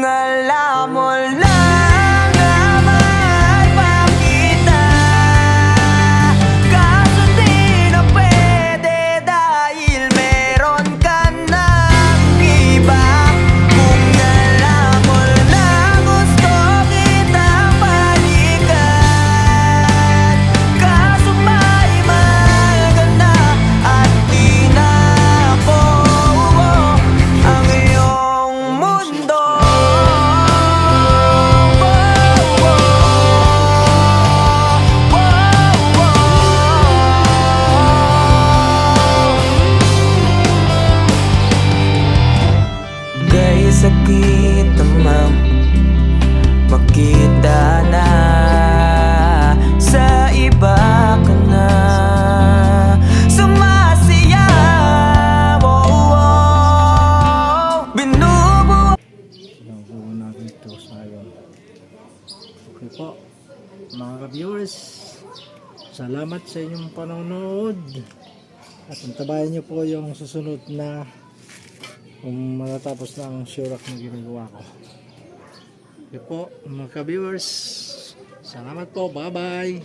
alam mo lang naman pa kita, kaso di na pwede dahil meron ka ng iba. Kung alam mo lang gusto kitang balikan, kaso may maganda at di na ako ang iyong mundo. Kay sakit naman makita na sa iba ka na sumasaya. Binubuo Gagawin natin ito sayang. Okay po, mga ka-viewers, salamat sa inyong panonood at antabayan nyo po yung susunod na kung matatapos na ang shurak na ginagawa ko. Okay po, mga ka-viewers, salamat po, bye bye.